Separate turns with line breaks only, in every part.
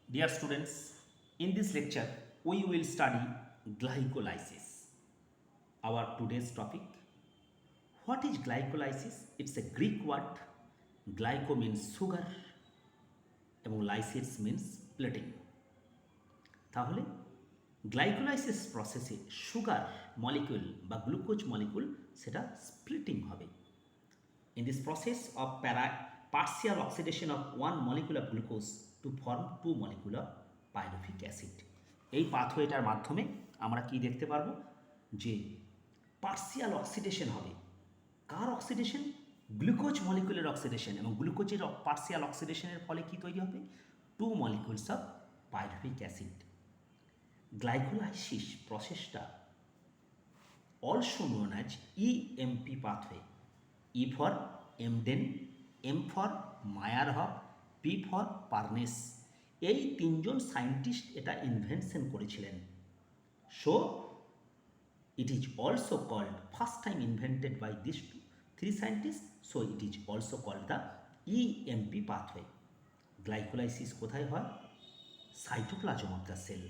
Dear students, in this lecture we will study glycolysis. Our today's topic. What is glycolysis? It's a Greek word. Glyco means sugar এবং lysis means splitting. তাহলে glycolysis প্রসেসে sugar molecule বা glucose molecule সেটা splitting হবে। In this process of partial oxidation of one molecule of glucose to form two molecule of pyruvic acid, এই পাথওয়েটার মাধ্যমে আমরা কি দেখতে পারবো যে পার্সিয়াল অক্সিডেশন হবে। কার অক্সিডেশন? গ্লুকোজ মলিকুলের অক্সিডেশন, এবং গ্লুকোজের পার্সিয়াল অক্সিডেশনের ফলে কি তৈরি হবে? Two molecules of pyruvic acid. Glycolysis প্রসেসটা also known as EMP pathway. E for Embden, M for Meyerhof, P for Parnas. এই তিনজন সায়েন্টিস্ট এটা ইনভেনশন করেছিলেন। So it is also called, first time invented by these three scientists, so it is also called the EMP pathway. Glycolysis কোথায় হয়? Cytoplasm of the cell.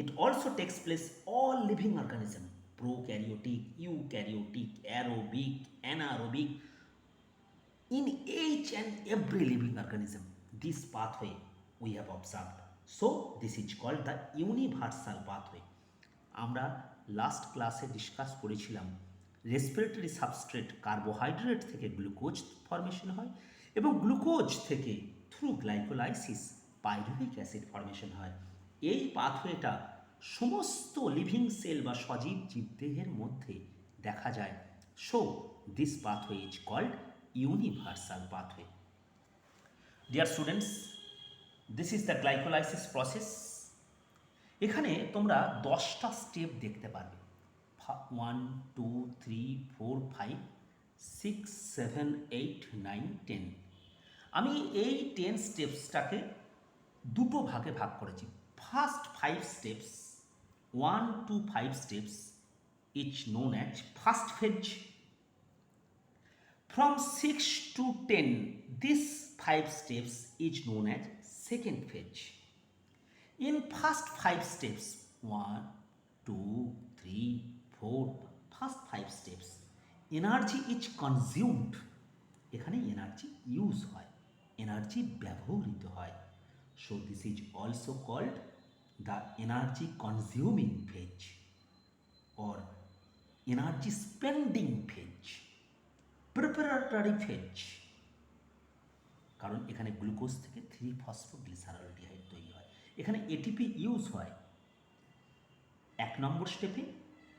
It also takes place all living organism, prokaryotic, eukaryotic, aerobic, anaerobic, in each and every living organism. This pathway we have observed. So this is called the universal pathway. আমরা last ক্লাসে discuss করেছিলাম respiratory substrate carbohydrate থেকে glucose formation হয়, এবং glucose থেকে through glycolysis pyruvic acid formation হয়। এই পাথওয়েটা সমস্ত লিভিং সেল বা সজীব জীবদেহের মধ্যে দেখা যায়। So this pathway is called universal pathway. Dear students, this is the glycolysis process. এখানে তোমরা 10টা স্টেপ দেখতে পারবে। 1 2 3 4 5 6 7 8 9 10। আমি এই 10 স্টেপসটাকে দুটো ভাগে ভাগ করেছি। First 5 steps, 1 to 5 steps is known as first phase. From 6 to 10 this 5 steps is known as second phase. In first 5 steps, 1 2 3 4, first 5 steps, energy is consumed. এখানে এনার্জি ইউজ হয়, এনার্জি ব্যবহৃত হয়। So this is also called the energy consuming phase or energy spending phase, preparatory phase. কারণ এখানে glucose থেকে 3-ফসফোগ্লিসারলডিহাইড তৈরি হয়। এখানে এটিপি ইউজ হয় 1 নম্বর স্টেপে,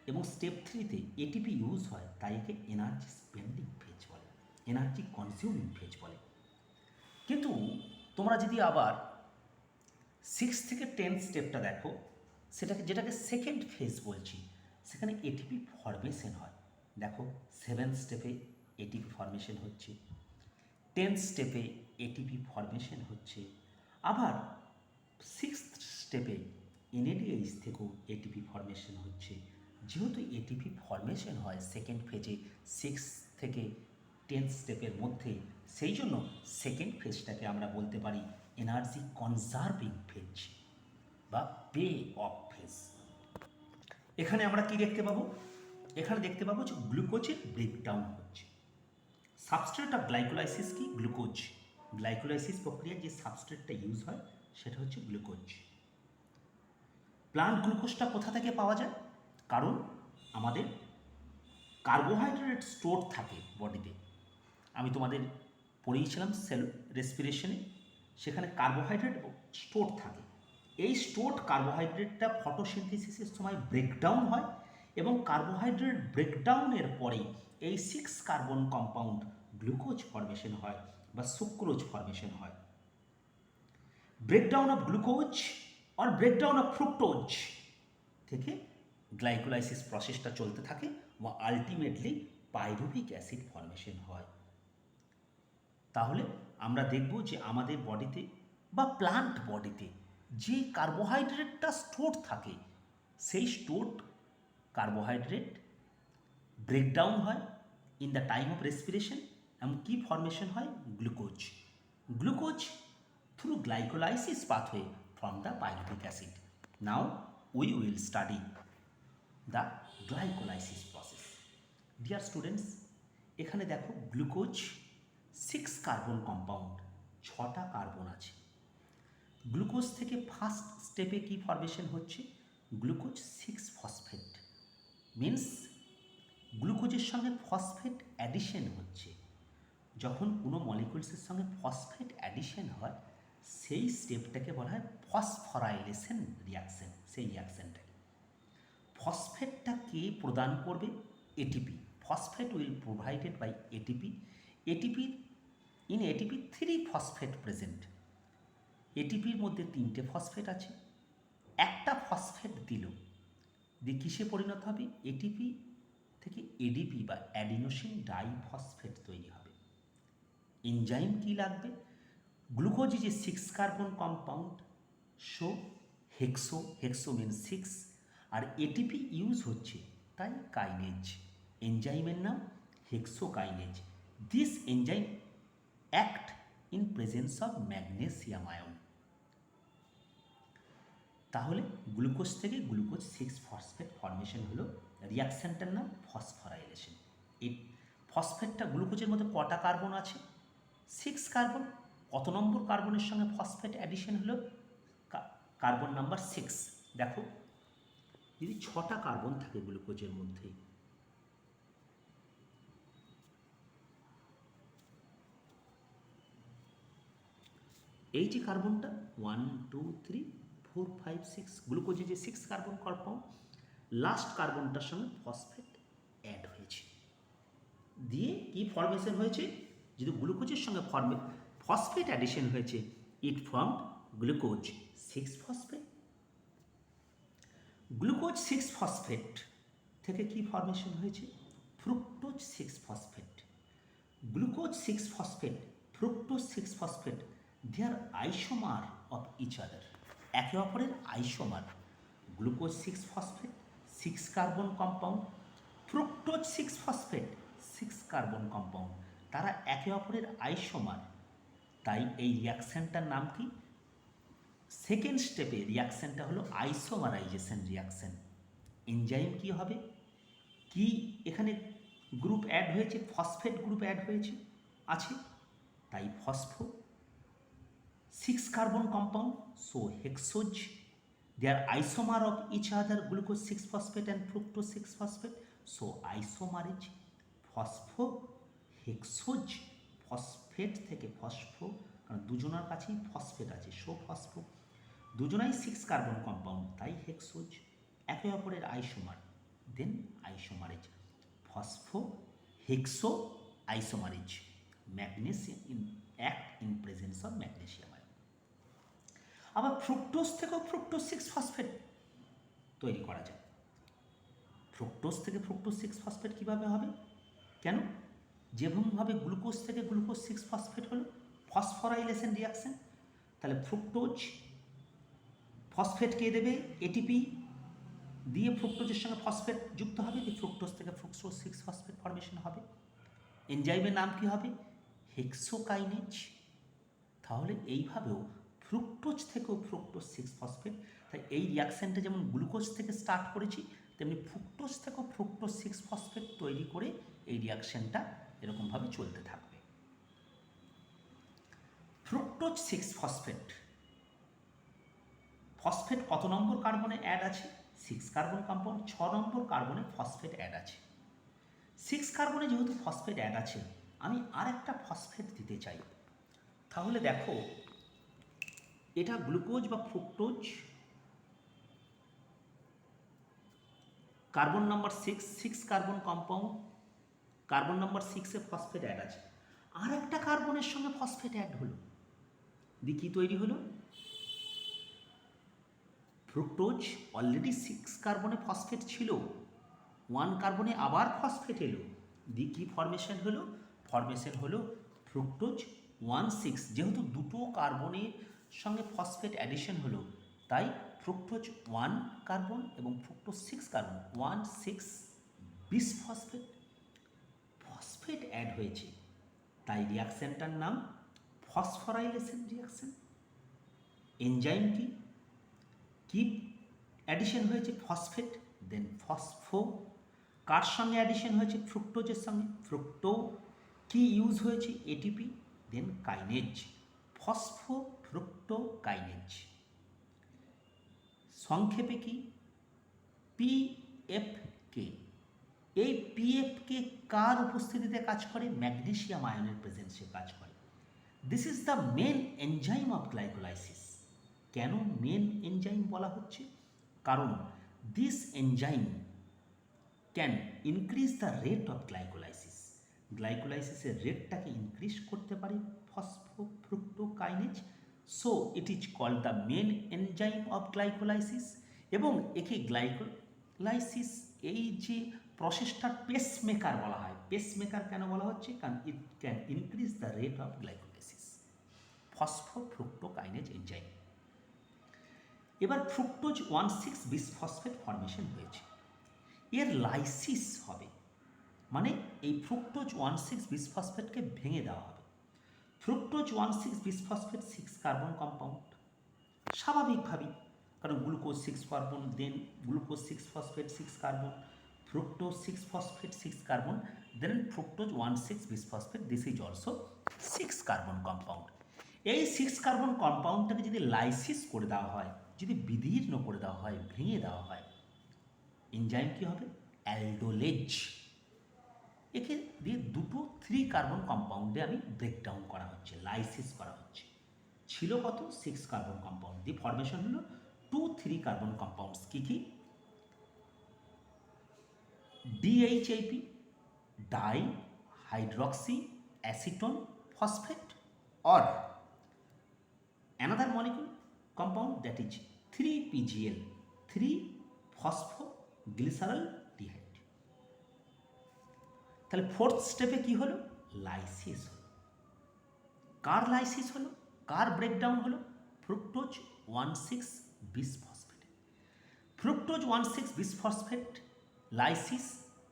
এবং স্টেপ 3তে এটিপি ইউজ হয়, তাই একে এনার্জি স্পেন্ডিং ফেজ বলে, এনার্জি কনজিউমিং ফেজ বলে। কিন্তু তোমরা যদি আবার 6 থেকে 10 স্টেপটা দেখো, যেটাকে সেকেন্ড ফেজ বলছি, সেখানে এটিপি ফর্মেশন হয়। দেখো 7 স্টেপে এটিপি ফর্মেশন হচ্ছে, 10 স্টেপে এটিপি ফর্মেশন হচ্ছে, আবার 6th স্টেপে এনএডিএইচ থেকেও এটিপি ফর্মেশন হচ্ছে। যেহেতু এটিপি ফর্মেশন হয় সেকেন্ড ফেজে 6 থেকে 10 স্টেপের মধ্যে, সেই জন্য সেকেন্ড ফেজটাকে আমরা বলতে পারি এনার্জি কনজার্ভিং ফেজ বা পে অফ ফেজ। এখানে আমরা কি দেখতে পাবো? এখানে দেখতে পাবো যে গ্লুকোজের ব্রেকডাউন হচ্ছে। সাবস্ট্রেট অফ গ্লাইকোলাইসিস কি? গ্লুকোজ। গ্লাইকোলাইসিস প্রক্রিয়ায় যে সাবস্ট্রেটটা ইউজ হয় সেটা হচ্ছে গ্লুকোজ। প্লান্ট গ্লুকোজটা কোথা থেকে পাওয়া যায়? কারণ আমাদের কার্বোহাইড্রেট স্টোর থাকে বডিতে। আমি তোমাদের পড়িয়েছিলাম সেল রেসপিরেশনে, সেখানে কার্বোহাইড্রেট স্টোর থাকে। এই স্টোরড কার্বোহাইড্রেটটা ফটোসিনথেসিসের সময় ব্রেকডাউন হয়, এবং কার্বোহাইড্রেট ব্রেকডাউনের পরে এই 6 কার্বন কম্পাউন্ড গ্লুকোজ ফর্মেশন হয় বা সুক্রোজ ফর্মেশন হয়। ব্রেকডাউন অফ গ্লুকোজ আর ব্রেকডাউন অফ ফ্রুক্টোজ থেকে গ্লাইকোলাইসিস প্রসেসটা চলতে থাকে বা আলটিমেটলি পাইরুভিক অ্যাসিড ফর্মেশন হয়। তাহলে আমরা দেখব যে আমাদের বডিতে বা প্লান্ট বডিতে যে কার্বোহাইড্রেটটা স্টোর থাকে, সেই স্টোরড কার্বোহাইড্রেট ব্রেকডাউন হয় in the time of respiration, এবং কি ফর্মেশন হয়? Glucose. Glucose through through glycolysis pathway from the pyruvic acid. Now we will study the glycolysis process. Dear students, এখানে দেখো গ্লুকোজ 6 কার্বন কম্পাউন্ড, 6টা carbon আছে। Glucose থেকে first স্টেপে কি ফরমেশন হচ্ছে? গ্লুকোজ 6 ফসফেট, মিন্স গ্লুকোজের সঙ্গে ফসফেট অ্যাডিশন হচ্ছে। যখন কোনো মলিকুলসের সঙ্গে ফসফেট অ্যাডিশন হয় সেই স্টেপটাকে বলা হয় ফসফরাইলেশন রিয়াকশন। সেই রিয়াকশনটাকে ফসফেটটা কে প্রদান করবে? ATP. Phosphate will provided by ATP. In ATP 3 phosphate present. এটিপির মধ্যে 3টে ফসফেট আছে। একটা ফসফেট দিয়ে কিসে পরিণত হবে? এটিপি থেকে এডিপি বা অ্যাডিনোসিন ডাইফসফেট তৈরি হবে। এনজাইম কি লাগবে? Glucose is a 6 carbon compound, so hexo mean 6, আর এটিপি ইউজ হচ্ছে তাই কাইনেজ। এনজাইমের নাম hexokinase. This enzyme act in presence of magnesium ion. তাহলে গ্লুকোজ থেকে গ্লুকোজ 6 ফসফেট ফর্মেশন হলো, রিয়াকশানটার নাম ফসফরাইলেশন। এই ফসফেটটা গ্লুকোজের মধ্যে কটা কার্বন আছে? 6 কার্বন। কত নম্বর কার্বনের সঙ্গে ফসফেট অ্যাডিশন হলো? Carbon number 6। দেখো, যদি 6টা কার্বন থাকে গ্লুকোজের মধ্যে, এই যে কার্বনটা 1 2 3 4 5 6, গ্লুকোজে যে 6 কার্বন কম্পাউন্ড, লাস্ট কার্বনটার সঙ্গে ফসফেট অ্যাড হয়েছে, দিয়ে কি ফরমেশন হয়েছে? যদি গ্লুকোজের সঙ্গে ফসফেট অ্যাডিশন হয়েছে, it form glucose 6 phosphate. Glucose 6 phosphate থেকে কি ফরমেশন হয়েছে? Fructose 6 phosphate. Glucose 6 phosphate, fructose 6 phosphate, they are isomer of each other, একে অপরের isomer. Glucose 6 phosphate 6 carbon compound, fructose 6 phosphate 6 carbon compound, তারা একে অপরের আইসোমার। তাই এই রিয়াকশানটার নাম কি? সেকেন্ড স্টেপে রিয়াকশানটা হলো আইসোমারাইজেশন রিয়াকশান। এনজাইম কি হবে? কি এখানে গ্রুপ অ্যাড হয়েছে? ফসফেট গ্রুপ অ্যাড হয়েছে আছে, তাই ফসফো 6 carbon compound, so hexose, they are isomer of each other, glucose 6 phosphate and fructose 6 phosphate, so isomerase ফসফো hexose. Phosphate থেকে ফসফো, কারণ দুজনের কাছেই ফসফেট আছে, সো ফসফো, দুজনাই 6 কার্বন কম্পাউন্ড, তাই হেক্সোজ, একে অপরের isomer, then isomerase, phospho hexo isomerase, magnesium act in presence of magnesium. আবার ফ্রুক্টোজ থেকেও ফ্রুক্টোজ 6 ফসফেট তৈরি করা যায়। ফ্রুক্টোজ থেকে ফ্রুক্টোজ 6 ফসফেট কীভাবে হবে? কেন? যেমনভাবে গ্লুকোজ থেকে গ্লুকোজ 6 ফসফেট হলো ফসফরাইলেশন রিয়াকশন, তাহলে ফ্রুক্টোজ ফসফেট কে দেবে? এটিপি দিয়ে ফ্রুক্টোজের সঙ্গে ফসফেট যুক্ত হবে, দিয়ে ফ্রুক্টোজ থেকে ফ্রুক্টোজ 6 ফসফেট ফর্মেশন হবে। এনজাইমের নাম কি হবে? হেক্সোকাইনেজ। তাহলে এইভাবেও ফ্রুক্টোজ থেকেও ফ্রুক্টোজ 6 ফসফেট, তাই এই রিয়াকশানটা যেমন গ্লুকোজ থেকে স্টার্ট করেছি, তেমনি ফ্রুক্টোজ থেকেও ফ্রুক্টোজ 6 ফসফেট তৈরি করে এই রিয়াকশানটা এরকমভাবে চলতে থাকবে। ফ্রুক্টোজ 6 ফসফেট, ফসফেট কত নম্বর কার্বনে অ্যাড আছে? 6 কার্বন কম্পাউন্ড, 6 নম্বর কার্বনে ফসফেট অ্যাড আছে। 6 কার্বনে যেহেতু ফসফেট অ্যাড আছে, আমি আর একটা ফসফেট দিতে চাই। তাহলে দেখো, এটা গ্লুকোজ বা fructose, carbon number 6 carbon compound, carbon number 6-এ ফসফেট অ্যাড আছে, আর একটা কার্বনের সঙ্গে ফসফেট অ্যাড হলো, দিয়ে কী তৈরি হলো? ফ্রুক্টোজ অলরেডি 6 কার্বনে ফসফেট ছিল, 1 কার্বনে আবার ফসফেট এলো, দিয়ে কী ফরমেশন হলো? ফরমেশন হলো ফ্রুক্টোজ 1,6। যেহেতু দুটো কার্বনের সঙ্গে ফসফেট অ্যাডিশন হলো, তাই ফ্রুক্টোজ 1 কার্বন এবং fructose 6 carbon, 1,6 bisphosphate, phosphate add হয়েছে, তাই রিয়াকশানটার নাম ফসফরাইলেশন রিয়াকশান। এনজাইম কি অ্যাডিশন হয়েছে? Phosphate, then phospho. কার সঙ্গে অ্যাডিশন হয়েছে? ফ্রুক্টোজের সঙ্গে। ফ্রুক্টো কি ইউজ হয়েছে? ATP, then kinase, phospho fructo kinase. সংক্ষেপে কি? পিএফকে। এই পিএফকে কার উপস্থিতিতে কাজ করে? ম্যাগনেসিয়াম আয়নের প্রেজেন্সে কাজ করে। This is the main enzyme of glycolysis. কেন মেন এনজাইম বলা হচ্ছে? কারণ this enzyme can increase the rate of glycolysis. গ্লাইকোলাইসিসের রেটটাকে ইনক্রিজ করতে পারে phosphofructokinase. So it is called the main enzyme of glycolysis. এবং একে গ্লাইকোলাইসিস এই যে প্রসেসটার পেসমেকার বলা হয়। পেসমেকার কেন বলা হচ্ছে? কারণ it can increase the rate of glycolysis, ফসফোফ্রুক্টোকাইনেজ enzyme. এবার ফ্রুক্টোজ 1,6 বিসফসফেট ফর্মেশন হয়েছে, এর লাইসিস হবে, মানে এই ফ্রুক্টোজ 1,6 বিসফসফেটকে ভেঙে দেওয়া হবে। ফ্রুক্টোজ 1,6 বিসফসফেট 6 কার্বন কম্পাউন্ড, স্বাভাবিকভাবেই, কারণ glucose 6 carbon, then glucose 6 phosphate 6 carbon, fructose 6 phosphate 6 carbon, then fructose 1,6 bisphosphate, this is also 6 carbon compound. এই 6 কার্বন কম্পাউন্ডটাকে যদি লাইসিস করে দেওয়া হয়, যদি বিদীর্ণ করে দেওয়া হয়, ভেঙে দেওয়া হয়, এনজাইম কী হবে? অ্যালডোলেজ। একে দিয়ে দুটো 3 কার্বন কম্পাউন্ডে আমি ব্রেকডাউন করা হচ্ছে, লাইসিস করা হচ্ছে। ছিল কত? 6 কার্বন কম্পাউন্ড, দিয়ে ফর্মেশন হলো 2-3 কার্বন কম্পাউন্ডস। কী কী? DHAP, dihydroxy acetone phosphate, or another molecule compound that is 3PGL, 3-phosphoglyceraldehyde। তাহলে ফোর্থ স্টেপে কি হলো? লাইসিস হলো। কার লাইসিস হলো? কার ব্রেকডাউন হলো? Fructose 1,6 bisphosphate. Fructose 1,6 bisphosphate lysis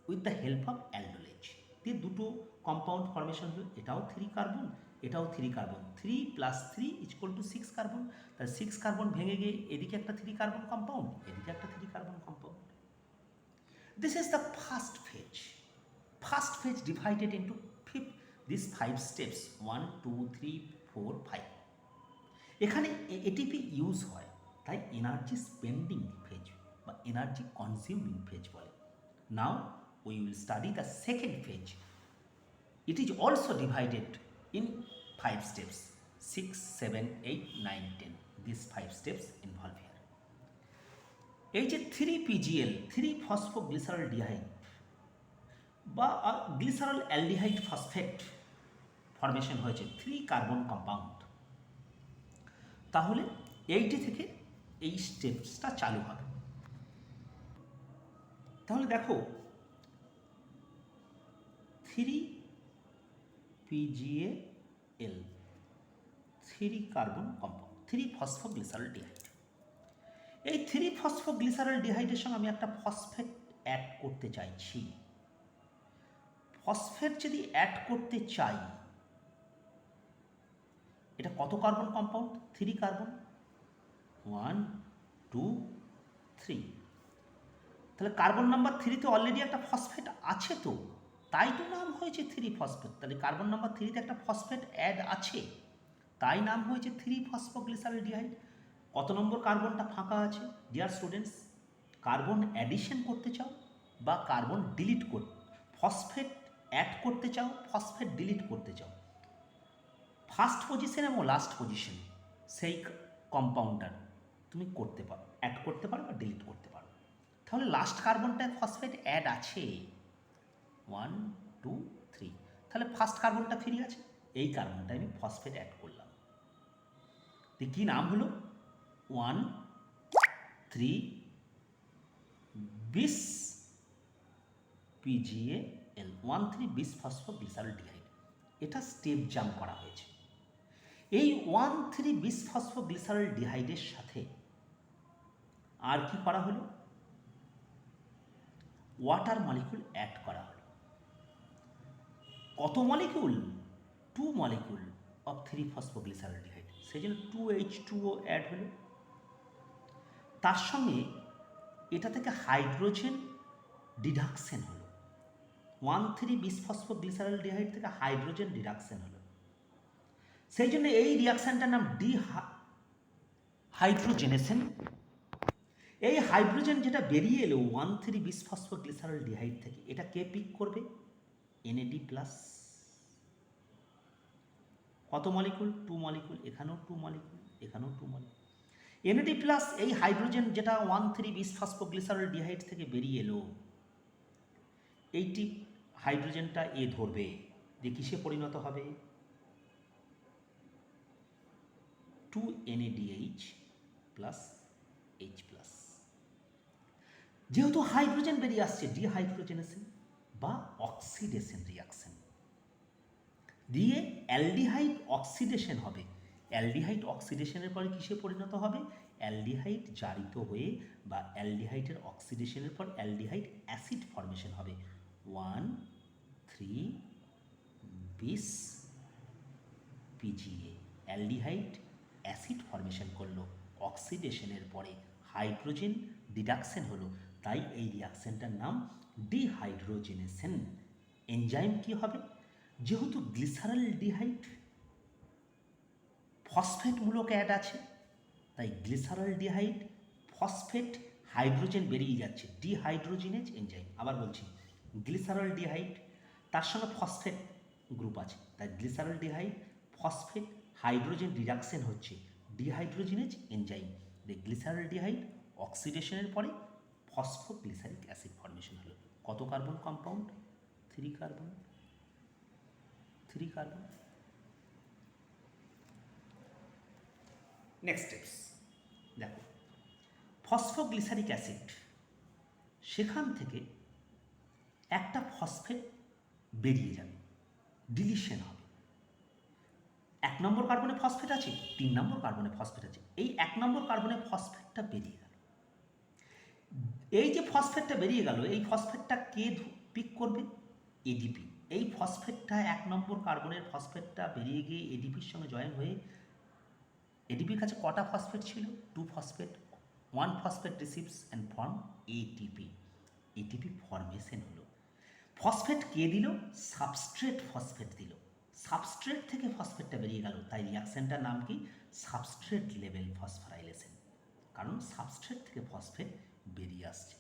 with the help of অ্যালডোলেজ, দিয়ে দুটো কম্পাউন্ড ফর্মেশন হলো। এটাও 3 কার্বন, এটাও 3 কার্বন, 3 + 3 = 6 কার্বন। তাহলে 6 কার্বন ভেঙে গিয়ে এদিকে একটা 3 কার্বন কম্পাউন্ড, এদিকে একটা 3 carbon compound. This is the first phase. First phase divided into this 5 steps, 1, 2, 3, 4, 5। এখানে এটিপি ইউজ হয়, তাই এনার্জি স্পেন্ডিং ফেজ বা এনার্জি কনজিউমিং ফেজ বলে। Now we will study the second phase. It is also divided in 5 steps, 6, 7, 8, 9, 10. These 5 steps involve here. এই যে 3PGL, 3-phosphoglyceraldehyde বা glycerol aldehyde phosphate formation হয়েছে, 3 carbon compound. তাহলে এইটি থেকে এই স্টেপসটা চালু হবে। তাহলে দেখো 3PGAL, 3 কার্বন কম্পাউন্ড, 3-phosphoglyceraldehyde। এই 3-phosphoglyceraldehydeর সঙ্গে আমি একটা ফসফেট অ্যাড করতে চাইছি। ফসফেট যদি অ্যাড করতে চাই, এটা কত কার্বন কম্পাউন্ড? 3 কার্বন, 1, 2, 3। তাহলে কার্বন নাম্বার 3তে অলরেডি একটা ফসফেট আছে, তো তাই তো নাম হয়েছে 3-ফসফেট। তাহলে কার্বন নাম্বার 3তে একটা ফসফেট অ্যাড আছে, তাই নাম হয়েছে 3-phosphoglyceraldehyde। কত নম্বর কার্বনটা ফাঁকা আছে? ডিয়ার স্টুডেন্টস, কার্বন অ্যাডিশন করতে চাও বা কার্বন ডিলিট করতে, ফসফেট অ্যাড করতে চাও, ফসফেট ডিলিট করতে চাও, ফার্স্ট পজিশন এবং লাস্ট পজিশন সেই কম্পাউন্ডার তুমি করতে পারো, অ্যাড করতে পারো বা ডিলিট করতে পারো। তাহলে লাস্ট কার্বনটায় ফসফেট অ্যাড আছে, 1, 2, 3। তাহলে ফার্স্ট কার্বনটা ফ্রি আছে, এই কার্বনটায় আমি ফসফেট অ্যাড করলাম। তো কী নাম হলো? 1, 3 bis PGAL, 1,3 বিসফসফোগ্লিসারলডিহাইড। এটা স্টেপ জাম্প করা হয়েছে। এই 1,3 বিসফসফোগ্লিসারলডিহাইডের সাথে আর কি করা হলো? ওয়াটার মলিকিউল অ্যাড করা হলো। কত মলিকিউল? 2 molecule of 3-phosphoglyceraldehyde। সেই জন্য 2H2O অ্যাড হলো। তার সঙ্গে এটা থেকে হাইড্রোজেন ডিডাকশন হলো, 1,3-বিসফসফোগ্লিসারলডিহাইড থেকে হাইড্রোজেন ডিডাকশন হলো। সেই জন্য এই রিয়াকশানটার নাম ডিহাইড্রোজেনেশন। এই হাইড্রোজেন যেটা বেরিয়ে এলো 1,3-বিসফসফোগ্লিসারলডিহাইড থেকে, এটা কে পিক করবে? NAD+। কত মলিকুল? 2 মলিকুল। এখানেও 2 মলিকুল, এখানেও 2 মলিকুল। NAD+ এই হাইড্রোজেন যেটা 1,3-বিসফসফোগ্লিসারলডিহাইড থেকে বেরিয়ে এলো, এইটি হাইড্রোজেনটা এ ধরবে, যে কিসে পরিণত হবে? 2NADH plus H+। যেহেতু হাইড্রোজেন বেরিয়ে আসছে, ডিহাইড্রোজেনেশন বা অক্সিডেশন রিয়াকশন দিয়ে অ্যালডিহাইড অক্সিডেশন হবে। অ্যালডিহাইড অক্সিডেশনের পরে কিসে পরিণত হবে? অ্যালডিহাইড জারিত হয়ে বা অ্যালডিহাইডের অক্সিডেশনের পর অ্যালডিহাইড অ্যাসিড ফর্মেশন হবে। 1,3-bis PGA aldehyde acid formation করলো, অক্সিডেশনের পরে হাইড্রোজেন ডিডাকশন হলো, তাই এই রিয়াকশনটার নাম ডিহাইড্রোজেনেশন। এনজাইম কি হবে? যেহেতু গ্লিসারলডিহাইড ফসফেট মূলক অ্যাড আছে, তাই গ্লিসারলডিহাইড ফসফেট হাইড্রোজেন বেরিয়ে যাচ্ছে, ডিহাইড্রোজেনেজ এনজাইম। আবার বলছি, গ্লিসারলডিহাইড তার সঙ্গে ফসফেট গ্রুপ আছে, তাই গ্লিসারলডিহাইড ফসফেট হাইড্রোজেন রিডাকশন হচ্ছে, ডিহাইড্রোজেনেজ এনজাইম। গ্লিসারলডিহাইড অক্সিডেশনের পরে ফসফোগ্লিসারিক অ্যাসিড ফর্মেশন হলো। কত carbon compound? 3 carbon. 3 carbon. Next steps দেখো, ফসফোগ্লিসারিক অ্যাসিড, সেখান থেকে একটা ফসফেট বেরিয়ে যাবে, ডিলিশন হবে। 1 নম্বর কার্বনে ফসফেট আছে, 3 নম্বর কার্বনে ফসফেট আছে, এই 1 নম্বর কার্বনে ফসফেটটা বেরিয়ে গেল। এই যে ফসফেটটা বেরিয়ে গেল, এই ফসফেটটা কে পিক করবে? ADP। এই ফসফেটটা 1 নম্বর কার্বনের ফসফেটটা বেরিয়ে গিয়ে ADPর সঙ্গে জয়েন হয়ে, ADPর কাছে কটা ফসফেট ছিল? 2 phosphate. 1 phosphate receives and form ATP। ATP formation হলো। ফসফেট কে দিল? সাবস্ট্রেট ফসফেট দিল। সাবস্ট্রেট থেকে ফসফেটটা বেরিয়ে গেল, তাই রিয়াকশনটার নাম কি? সাবস্ট্রেট লেভেল ফসফোরাইলেশন, কারণ সাবস্ট্রেট থেকে ফসফেট বেরিয়ে আসছে।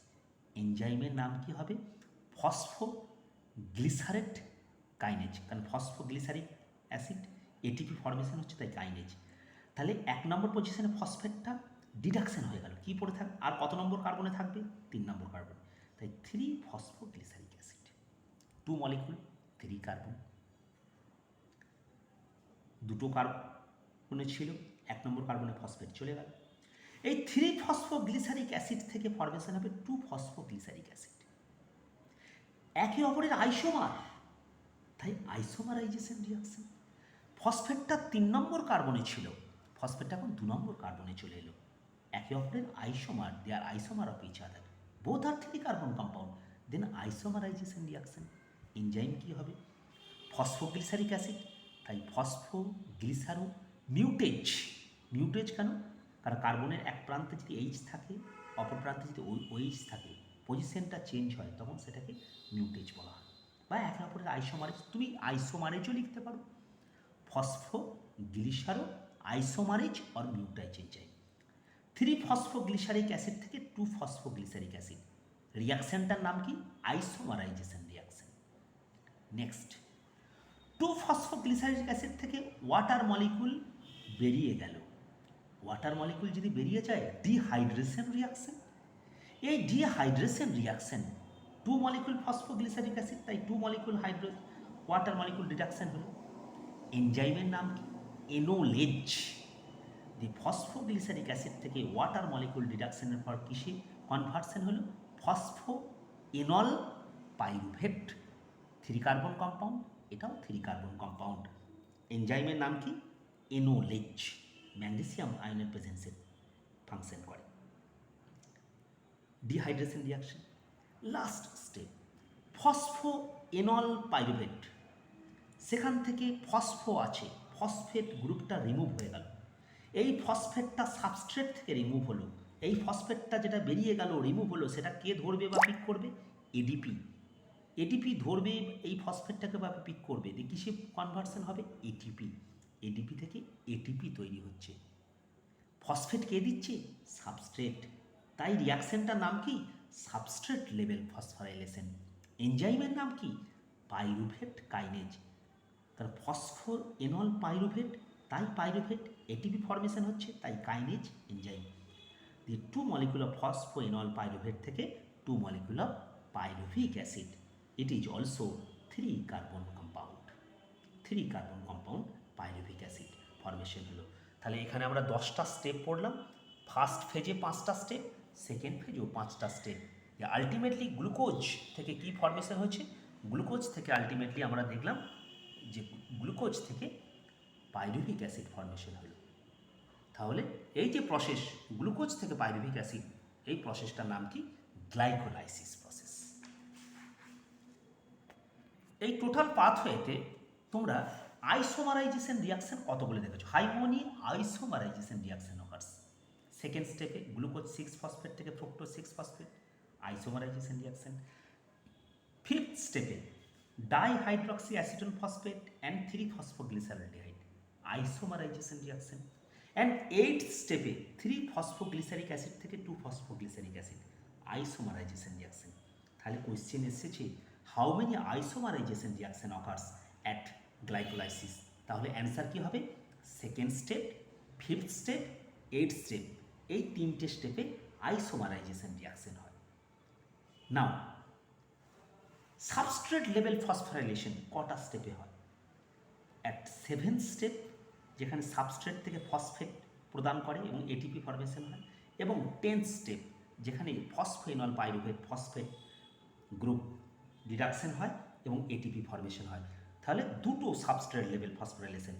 এনজাইমের নাম কি হবে? ফসফোগ্লিসারেট কাইনেজ, কারণ ফসফোগ্লিসারিক অ্যাসিড ATP ফর্মেশন হচ্ছে, তাই কাইনেজ। তাহলে 1 নম্বর পজিশনে ফসফেটটা ডিডাকশন হয়ে গেল, কি পড়ে থাকবে? আর কত নম্বর কার্বনে থাকবে? 3 নম্বর কার্বন, তাই 3 ফসফোগ্লিসারিক অ্যাসিড। 2 molecule, 3 carbon. 2 কার্বনে ছিল, 1 নম্বর কার্বনে ফসফেট চলে গেল। এই 3 ফসফোগ্লিসারিক অ্যাসিড থেকে ফর্মেশন হবে 2 ফসফোগ্লিসারিক অ্যাসিড। একে অপরের আইসোমার, তাই আইসোমারাইজেশন রিয়াকশন। ফসফেটটা 3 নম্বর কার্বনে ছিল, ফসফেটটা এখন 2 নম্বর কার্বনে চলে এলো। একে অপরের isomer, they are isomer of each other, both are 3 carbon compound, then isomerization reaction. Enzyme কি হবে? ফসফোগ্লিসারিক অ্যাসিড, তাই ফসফোগ্লিসারো মিউটেজ। মিউটেজ কেন? কারণ কার্বনের এক প্রান্তে যদি H থাকে, অপর প্রান্তে যদি OH থাকে, পজিশনটা চেঞ্জ হয়, তখন সেটাকে মিউটেজ বলা হয়। বা একে অপরের আইসোমারেজ, তুমি আইসোমারেজও লিখতে পারো, phosphoglycero isomerase or mutase enzyme. 3 phosphoglyceric acid থেকে 2 ফসফোগ্লিসারিক অ্যাসিড, রিয়াকশনটার নাম কি? Isomerization reaction. Next, 2 phosphoglyceric acid থেকে ওয়াটার মলিকুল বেরিয়ে গেল। ওয়াটার মলিকুল যদি বেরিয়ে যায়, ডিহাইড্রেশন রিয়াকশন। এই dehydration reaction, 2 molecule phosphoglyceric acid, তাই 2 মলিকুল ওয়াটার মলিকুল ডিডাকশন হলো। এনজাইমের নাম কি? এনোলেজ। দি ফসফোগ্লিসারিক অ্যাসিড থেকে ওয়াটার মলিকুল ডিডাকশনের পর কিসে কনভার্সন হলো? ফসফোএনল পাইরুভেট। 3 কার্বন কম্পাউন্ড, এটাও 3 কার্বন কম্পাউন্ড। এনজাইমের নাম কি? এনোলেজ। ম্যাগনেসিয়াম আয়নের প্রেজেন্সে ফাংশন করে। Dehydration reaction. Last step, phosphoenol pyruvate. সেখান থেকে ফসফো আছে, ফসফেট গ্রুপটা রিমুভ হয়ে গেল, এই ফসফেটটা সাবস্ট্রেট থেকে রিমুভ হলো, এই ফসফেটটা যেটা বেরিয়ে গেল রিমুভ হলো, সেটা কে ধরবে বা পিক করবে? এডিপি। এডিপি ধরবে এই ফসফেটটাকে বা পিক করবে, দিয়ে কিসে কনভার্সন হবে? এটিপি। এডিপি থেকে এটিপি তৈরি হচ্ছে। ফসফেট কে দিচ্ছে? সাবস্ট্রেট। তাই রিয়াকশনটার নাম কি? Substrate level phosphorylation. এনজাইমের নাম কি? Pyruvate kinase. তার ফসফোর এনল পাইরুভেট, তাই পাইরুভেট এটিপি ফর্মেশন হচ্ছে, তাই কাইনেজ এনজাইম। দিয়ে 2 মলিকুল অফ ফসফো এনল পাইরুভেট থেকে 2 molecule of pyruvic acid. It is also 3 carbon compound. 3 carbon compound pyruvic acid formation হলো। তাহলে এখানে আমরা 10টা স্টেপ পড়লাম। ফার্স্ট ফেজে 5টা স্টেপ, সেকেন্ড ফেজেও 5টা স্টেপ। আলটিমেটলি গ্লুকোজ থেকে কি ফর্মেশন হয়েছে? গ্লুকোজ থেকে আলটিমেটলি আমরা দেখলাম যে গ্লুকোজ থেকে পাইরুভিক অ্যাসিড ফর্মেশন হলো। তাহলে এই যে প্রসেস গ্লুকোজ থেকে পাইরুভিক অ্যাসিড, এই প্রসেসটার নাম কি? Glycolysis process. এই টোটাল পাথওয়েতে তোমরা আইসোমারাইজেশন রিয়াকশন কতগুলো দেখেছো? হাইমোনি আইসোমারাইজেশন রিয়াকশন অকার্স। সেকেন্ড স্টেপে গ্লুকোজ 6 ফসফেট থেকে fructose 6 phosphate, isomerization reaction. Fifth স্টেপে dihydroxy acetone phosphate and 3 phosphoglyceraldehyde, isomerization reaction. And eighth স্টেপে 3 ফসফোগ্লিসারিক অ্যাসিড থেকে 2 ফসফোগ্লিসারিক অ্যাসিড, আইসোমারাইজেশন রিয়াকশন। তাহলে কোয়েশ্চেন এসেছে how many isomerization reaction occurs at glycolysis? তাহলে answer কি হবে? Second step, fifth step, eighth step, এই 3টে স্টেপে আইসোমারাইজেশন রিয়াকশন হয়। নাও সাবস্ট্রেট লেভেল ফসফোরাইলেশন কটা স্টেপে হয়? অ্যাট 7th স্টেপ, যেখানে সাবস্ট্রেট থেকে ফসফেট প্রদান করে এবং এটিপি ফর্মেশন হয়, এবং 10th স্টেপ, যেখানে ফসফোএনল পাইরুভেট ফসফেট গ্রুপ রিডাকশন হয় এবং এটিপি ফর্মেশন হয়। তাহলে দুটো substrate level phosphorylation,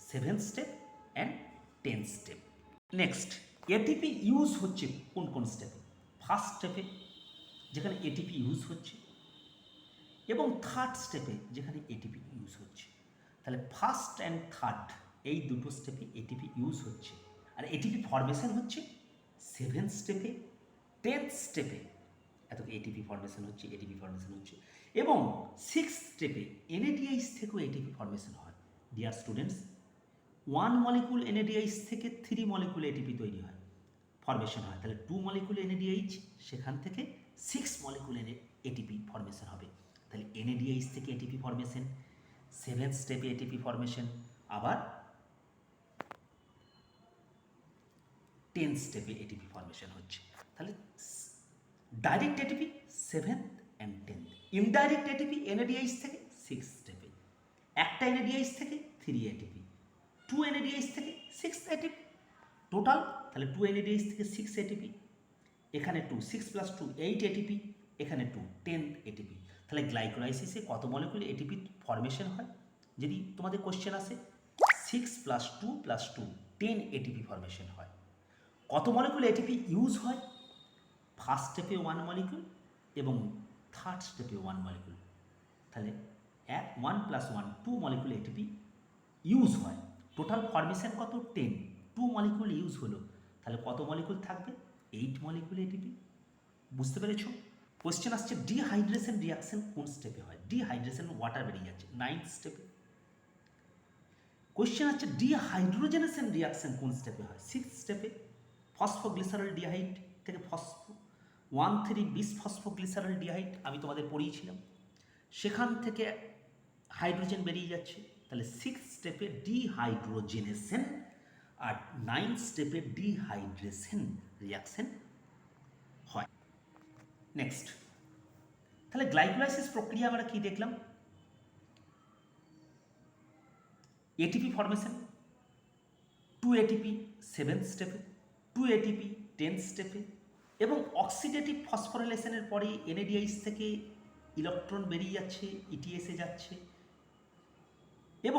7th step and 10th step. Next, ATP use হচ্ছে কোন কোন স্টেপে? ফার্স্ট স্টেপে, যেখানে এটিপি ইউজ হচ্ছে, এবং থার্ড স্টেপে, যেখানে এটিপি ইউজ হচ্ছে। তাহলে ফার্স্ট অ্যান্ড থার্ড এই দুটো স্টেপে এটিপি ইউজ হচ্ছে, আর এটিপি ফর্মেশন হচ্ছে 7th স্টেপে, 10th স্টেপে। এত এটিপি ফর্মেশন হচ্ছে, এটিপি ফর্মেশন হচ্ছে, এবং 6th স্টেপে এনএডিআইস থেকেও এটিপি ফর্মেশন হয়। ডিয়ার স্টুডেন্টস, 1 মলিকুল এনএডিআইস থেকে 3 মলিকুল এটিপি তৈরি হয়, ফর্মেশন হয়। তাহলে 2 মলিকুল এনএডিআইচ, সেখান থেকে 6 মলিকুল এটিপি ফর্মেশন হবে। তাহলে এনএডিআইচ থেকে এটিপি ফর্মেশন, 7th স্টেপে এটিপি ফর্মেশন, আবার 10th স্টেপে এটিপি ফর্মেশন হচ্ছে। তাহলে direct ATP 7th and 10th, indirect ATP NADH থেকে 6th স্টেপে, একটা এনএডিআইচ থেকে 3 এটিপি, 2 এনএডিআইচ থেকে 6 এটিপি টোটাল। তাহলে 2 এনএডিআইচ থেকে 6 এটিপি, এখানে 2, 6 + 2 8 এটিপি, এখানে 2 10 এটিপি। তাহলে গ্লাইকোলাইসিসে কত মলিকুল এটিপি ফর্মেশন হয়? যদি তোমাদের কোশ্চেন আসে 6 + 2 + 2 10 এটিপি ফর্মেশন হয়। কত মলিকুল এটিপি ইউজ হয়? ফার্স্ট স্টেপে 1 মলিকুল এবং থার্ড স্টেপে 1 মলিকুল। তাহলে 1 + 1 2 মলিকুল এটিপি ইউজ হয়। টোটাল ফর্মেশন কত? 10। 2 মলিকুল ইউজ হলো, তাহলে কত মলিকুল থাকবে? 8 মলিকুল এটিপি। বুঝতে পেরেছো? কোশ্চেন আসছে ডিহাইড্রেশন রিয়াকশন কোন স্টেপে হয়? ডিহাইড্রেশন, ওয়াটার বেরিয়ে যাচ্ছে, 9th স্টেপে। কোশ্চেন আছে ডিহাইড্রোজেনেশন রিয়াকশন কোন স্টেপে হয়? 6th স্টেপে। ফসফোগ্লিসারলডিহাইড থেকে 1,3 বিসফসফোগ্লিসারলডিহাইড আমি তোমাদের পড়িয়েছিলাম, সেখান থেকে হাইড্রোজেন বেরিয়ে যাচ্ছে। তাহলে 6th স্টেপে ডিহাইড্রোজেনেশন, আর 9th স্টেপে ডিহাইড্রেশন রিয়াকশন হয়। নেক্সট, তাহলে গ্লাইকোলাইসিস প্রক্রিয়া আমরা কি দেখলাম? এটিপি ফর্মেশন, 2 এটিপি 7th স্টেপে, 2 এটিপি 10th স্টেপে, এবং অক্সিডেটিভ ফসফোরাইলেশনের পরে এনএডিআইস থেকে ইলেকট্রন বেরিয়ে যাচ্ছে, ইটিএসে যাচ্ছে,